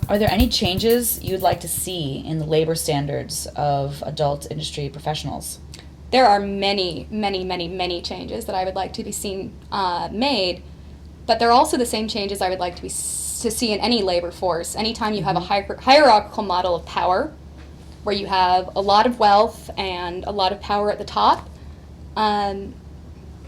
Are there any changes you'd like to see in the labor standards of adult industry professionals? There are many, many, many, many changes that I would like to be seen made, but they're also the same changes I would like to see in any labor force. Anytime you have a hierarchical model of power, where you have a lot of wealth and a lot of power at the top, you're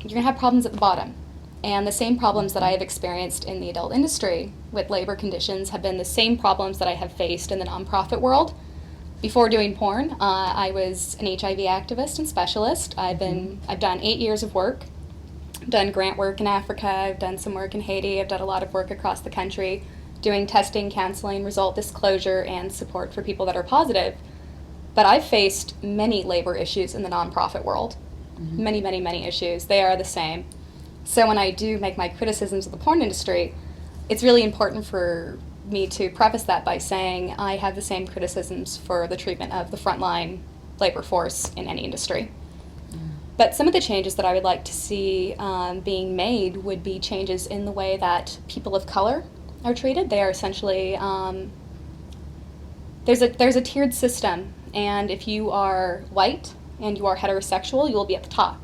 going to have problems at the bottom. And the same problems that I have experienced in the adult industry with labor conditions have been the same problems that I have faced in the nonprofit world. Before doing porn, I was an HIV activist and specialist. I've done 8 years of work. I've done grant work in Africa. I've done some work in Haiti. I've done a lot of work across the country, doing testing, counseling, result disclosure, and support for people that are positive. But I've faced many labor issues in the nonprofit world. Many, many, many issues. They are the same. So when I do make my criticisms of the porn industry, it's really important for me to preface that by saying I have the same criticisms for the treatment of the frontline labor force in any industry. But some of the changes that I would like to see being made would be changes in the way that people of color are treated. They are essentially, there's a tiered system, and if you are white and you are heterosexual, you will be at the top.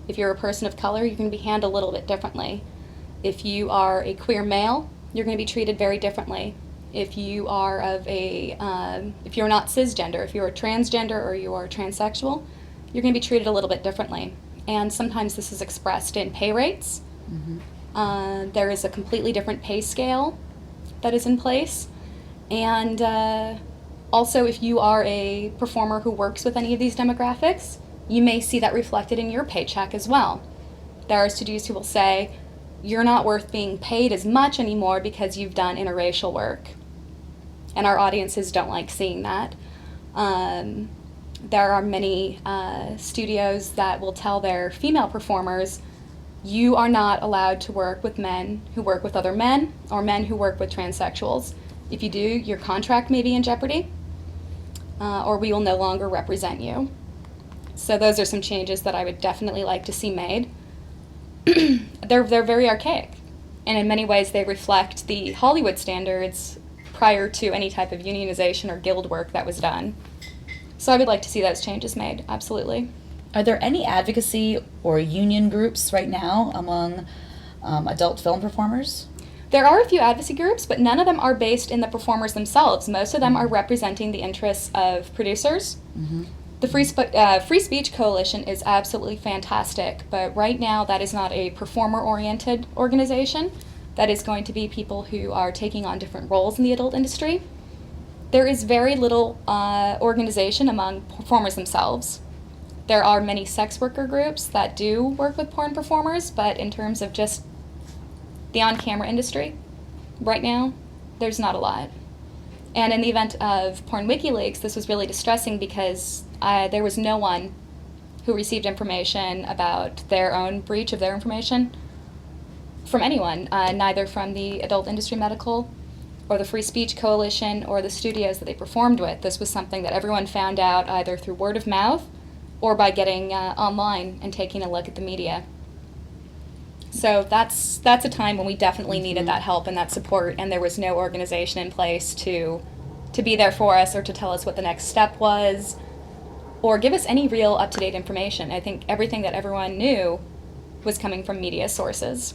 If you're a person of color, you're going to be handled a little bit differently. If you are a queer male, you're going to be treated very differently. If you are if you're not cisgender, if you're a transgender or you are transsexual, you're going to be treated a little bit differently. And sometimes this is expressed in pay rates. There is a completely different pay scale that is in place. And also, if you are a performer who works with any of these demographics, you may see that reflected in your paycheck as well. There are studios who will say, you're not worth being paid as much anymore because you've done interracial work. And our audiences don't like seeing that. There are many studios that will tell their female performers, you are not allowed to work with men who work with other men or men who work with transsexuals. If you do, your contract may be in jeopardy, or we will no longer represent you. So those are some changes that I would definitely like to see made. They're very archaic, and in many ways they reflect the Hollywood standards prior to any type of unionization or guild work that was done. So I would like to see those changes made, absolutely. Are there any advocacy or union groups right now among adult film performers? There are a few advocacy groups, but none of them are based in the performers themselves. Most of them are representing the interests of producers. The Free Speech Coalition is absolutely fantastic, but right now that is not a performer-oriented organization. That is going to be people who are taking on different roles in the adult industry. There is very little organization among performers themselves. There are many sex worker groups that do work with porn performers, but in terms of just the on-camera industry, right now, there's not a lot. And in the event of Porn WikiLeaks, this was really distressing because there was no one who received information about their own breach of their information from anyone, neither from the Adult Industry Medical or the Free Speech Coalition or the studios that they performed with. This was something that everyone found out either through word of mouth or by getting online and taking a look at the media. So that's a time when we definitely needed that help and that support, and there was no organization in place to be there for us or to tell us what the next step was or give us any real up-to-date information. I think everything that everyone knew was coming from media sources.